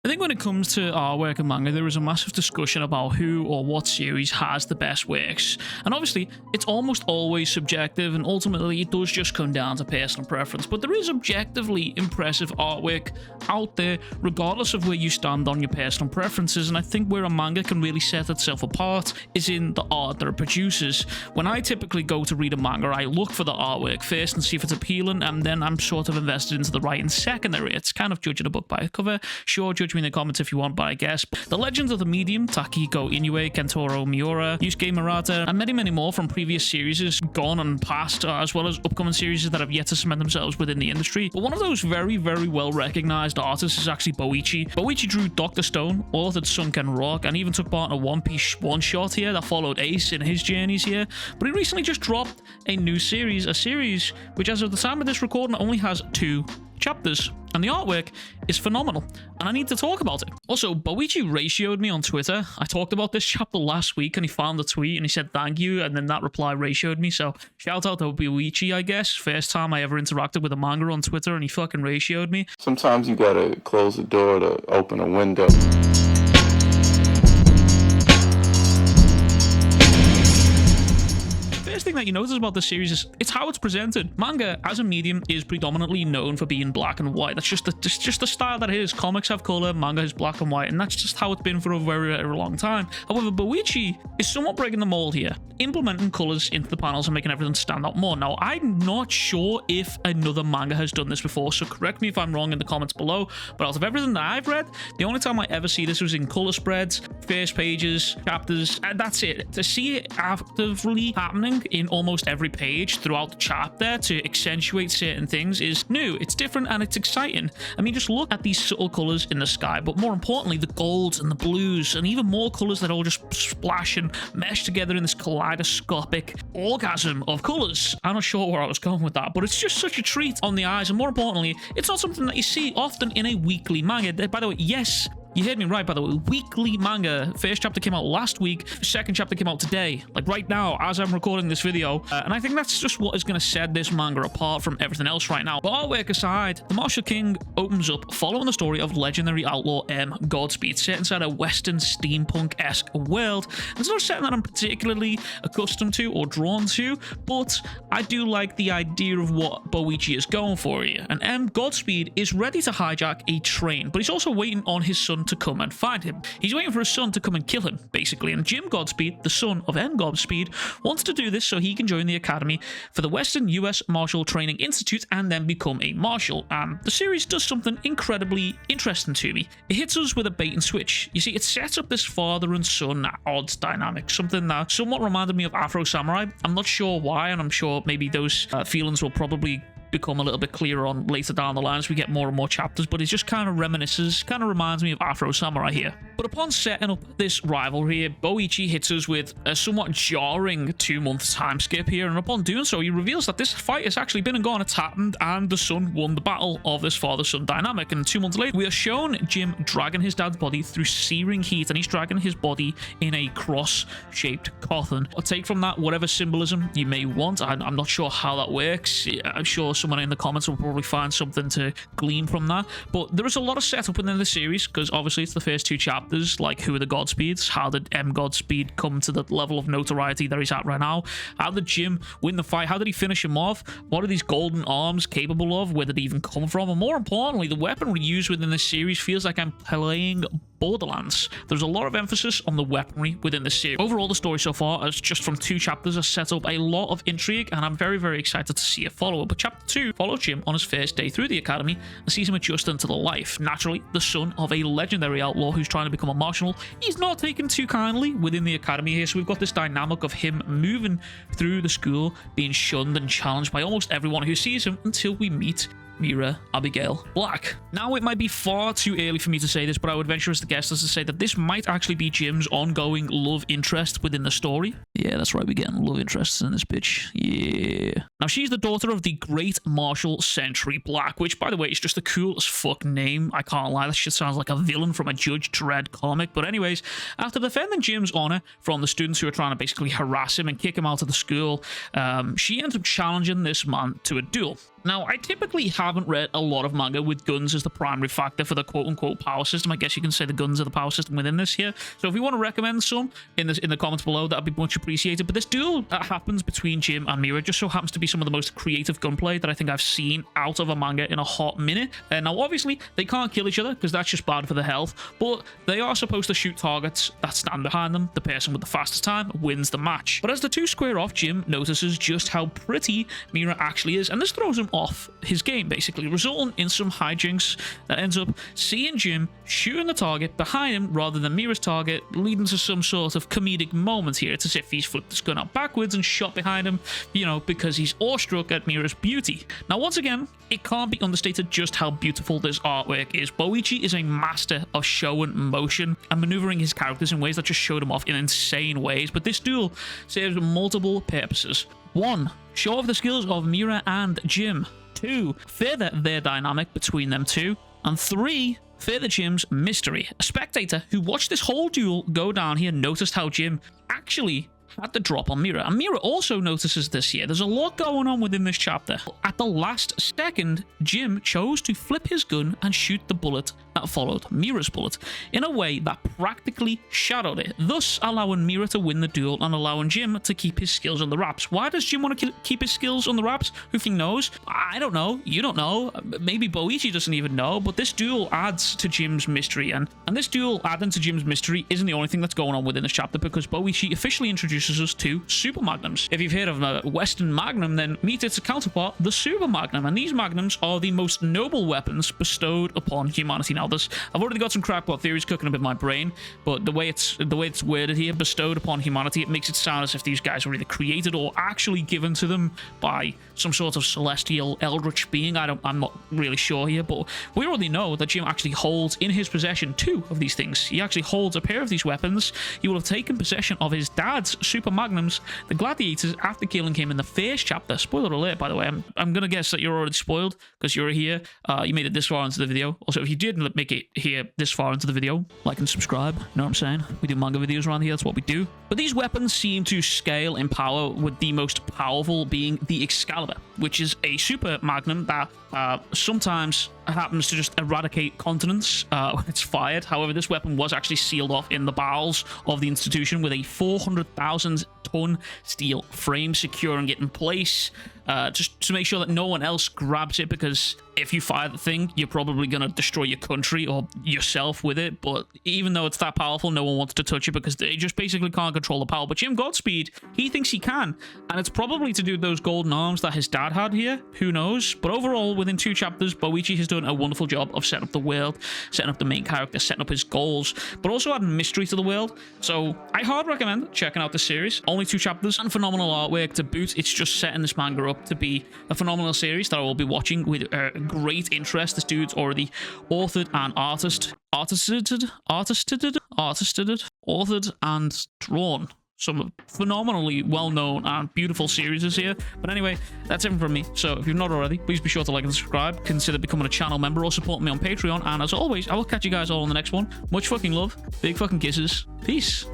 I think when it comes to artwork and manga, there is a massive discussion about who or what series has the best works. And obviously, it's almost always subjective, and ultimately it does just come down to personal preference. But there is objectively impressive artwork out there, regardless of where you stand on your personal preferences. And I think where a manga can really set itself apart is in the art that it produces. When I typically go to read a manga, I look for the artwork first and see if it's appealing, and then I'm sort of invested into the writing secondary. It's kind of judging a book by a cover. Sure, judge me in the comments if you want, but I guess the legends of the medium, Takehiko Inoue, Kentaro Miura, Yusuke Murata, and many, many more from previous series gone and past, as well as upcoming series that have yet to cement themselves within the industry. But one of those very, very well recognized artists is actually Boichi. Boichi drew Dr. Stone, authored Sunken Rock, and even took part in a One Piece one-shot here that followed Ace in his journeys here. But he recently just dropped a new series, a series which as of the time of this recording only has 2 chapters, and the artwork is phenomenal, and I need to talk about it. Also, Boichi ratioed me on Twitter. I talked about this chapter last week, and he found the tweet and he said thank you, and then that reply ratioed me. So shout out to Boichi, I guess. First time I ever interacted with a manga on Twitter, and he fucking ratioed me. Sometimes you gotta close the door to open a window. First thing that you notice about this series is it's how it's presented. Manga as a medium is predominantly known for being black and white. That's just the style that it is. Comics have color, manga is black and white, and that's just how it's been for a very, very long time. However, Boichi is somewhat breaking the mold here, implementing colors into the panels and making everything stand out more. Now, I'm not sure if another manga has done this before, so correct me if I'm wrong in the comments below, but out of everything that I've read, the only time I ever see this was in color spreads, first pages, chapters, and that's it. To see it actively happening in almost every page throughout the chapter to accentuate certain things is new, it's different, and it's exciting. I mean, just look at these subtle colors in the sky, but more importantly, the golds and the blues, and even more colors that all just splash and mesh together in this kaleidoscopic orgasm of colors. I'm not sure where I was going with that, but it's just such a treat on the eyes, and more importantly, it's not something that you see often in a weekly manga. By the way, yes, you heard me right, by the way. Weekly manga. First chapter came out last week. Second chapter came out today. Like right now, as I'm recording this video. And I think that's just what is going to set this manga apart from everything else right now. But artwork aside, the Marshal King opens up following the story of legendary outlaw M. Godspeed, set inside a Western steampunk-esque world. And it's not a setting that I'm particularly accustomed to or drawn to, but I do like the idea of what Boichi is going for here. And M. Godspeed is ready to hijack a train, but he's also waiting on his son to come and find him. He's waiting for his son to come and kill him, basically. And Jim Godspeed, the son of M. Godspeed, wants to do this so he can join the academy for the Western U.S. Marshal Training Institute and then become a marshal. And the series does something incredibly interesting to me. It hits us with a bait and switch. You see, it sets up this father and son odds dynamic, something that somewhat reminded me of Afro Samurai. I'm not sure why, and I'm sure maybe those feelings will probably become a little bit clearer on later down the line as we get more and more chapters, but it just kind of reminisces, kind of reminds me of Afro Samurai here. But upon setting up this rivalry here, Boichi hits us with a somewhat jarring 2-month time skip here, and upon doing so, he reveals that this fight has actually been and gone, it's happened, and the son won the battle of this father-son dynamic. And 2 months later, we are shown Jim dragging his dad's body through searing heat, and he's dragging his body in a cross-shaped coffin. I'll take from that whatever symbolism you may want. I'm not sure how that works. I'm sure someone in the comments will probably find something to glean from that, but there is a lot of setup within the series, because obviously it's the first 2 chapters, like who are the Godspeeds, how did M. Godspeed come to the level of notoriety that he's at right now, how did Jim win the fight, how did he finish him off, what are these golden arms capable of, where did he even come from, and more importantly, the weaponry used within this series feels like I'm playing Borderlands. There's a lot of emphasis on the weaponry within the series. Overall, the story so far, as just from 2 chapters, has set up a lot of intrigue, and I'm very, very excited to see it follow. But chapter 2 follows Jim on his first day through the academy and sees him adjusting to the life. Naturally, the son of a legendary outlaw who's trying to become a marshal, he's not taken too kindly within the academy here, so we've got this dynamic of him moving through the school, being shunned and challenged by almost everyone who sees him until we meet Mira Abigail Black. Now, it might be far too early for me to say this, but I would venture as the guest as to say that this might actually be Jim's ongoing love interest within the story. Yeah, that's right, we're getting love interests in this bitch. Yeah. Now, she's the daughter of the great Marshal Sentry Black, which, by the way, is just the coolest fuck name. I can't lie, that shit sounds like a villain from a Judge Dredd comic. But anyways, after defending Jim's honor from the students who are trying to basically harass him and kick him out of the school, she ends up challenging this man to a duel. Now, I typically have haven't read a lot of manga with guns as the primary factor for the quote-unquote power system. I guess you can say the guns are the power system within this here. So if you want to recommend some in the comments below, that'd be much appreciated. But this duel that happens between Jim and Mira just so happens to be some of the most creative gunplay that I think I've seen out of a manga in a hot minute. Now, obviously, they can't kill each other because that's just bad for the health, but they are supposed to shoot targets that stand behind them. The person with the fastest time wins the match. But as the two square off, Jim notices just how pretty Mira actually is, and this throws him off his game, basically, resulting in some hijinks that ends up seeing Jim shooting the target behind him rather than Mira's target, leading to some sort of comedic moment here. It's as if he's flipped his gun out backwards and shot behind him, you know, because he's awestruck at Mira's beauty. Now, once again, it can't be understated just how beautiful this artwork is. Boichi is a master of showing motion and maneuvering his characters in ways that just showed him off in insane ways, but this duel serves multiple purposes. 1. Show off the skills of Mira and Jim. 2. Further their dynamic between them two. And 3. Further Jim's mystery. A spectator who watched this whole duel go down here noticed how Jim actually had the drop on Mira, and Mira also notices this here. There's a lot going on within this chapter. At the last second, Jim chose to flip his gun and shoot the bullet that followed Mira's bullet in a way that practically shadowed it, thus allowing Mira to win the duel and allowing Jim to keep his skills on the wraps. Why does Jim want to keep his skills on the wraps? Who fucking knows? I don't know. You don't know. Maybe Boichi doesn't even know, but this duel adds to Jim's mystery, and this duel adding to Jim's mystery isn't the only thing that's going on within this chapter, because Boichi officially introduces us to super magnums. If you've heard of a Western magnum, then meet its counterpart, the super magnum, and these magnums are the most noble weapons bestowed upon humanity. Now, I've already got some crackpot theories cooking up in my brain, but the way it's worded here, bestowed upon humanity, it makes it sound as if these guys were either created or actually given to them by some sort of celestial eldritch being. I'm not really sure here, but we already know that Jim actually holds in his possession 2 of these things. He actually holds a pair of these weapons. He will have taken possession of his dad's super magnums, the gladiators, after killing him in the first chapter. Spoiler alert, by the way. I'm gonna guess that you're already spoiled because you're here. You made it this far into the video. Also, if you did make it here this far into the video, like and subscribe. You know what I'm saying? We do manga videos around here. That's what we do. But these weapons seem to scale in power, with the most powerful being the Excalibur, which is a super magnum that sometimes happens to just eradicate continents when it's fired. However, this weapon was actually sealed off in the bowels of the institution with a 400,000-ton steel frame securing it in place, just to make sure that no one else grabs it, because if you fire the thing, you're probably going to destroy your country or yourself with it. But even though it's that powerful, no one wants to touch it because they just basically can't control the power. But Jim Godspeed, he thinks he can, and it's probably to do with those golden arms that his dad had here. Who knows? But overall, within 2 chapters, Boichi has done a wonderful job of setting up the world, setting up the main character, setting up his goals, but also adding mystery to the world. So I hard recommend checking out the series. Only 2 chapters and phenomenal artwork to boot. It's just setting this manga up to be a phenomenal series that I will be watching with great interest. This dude's already authored and authored and drawn some phenomenally well-known and beautiful series here. But anyway, that's it from me. So if you've not already, please be sure to like and subscribe. Consider becoming a channel member or supporting me on Patreon. And as always, I will catch you guys all in the next one. Much fucking love. Big fucking kisses. Peace.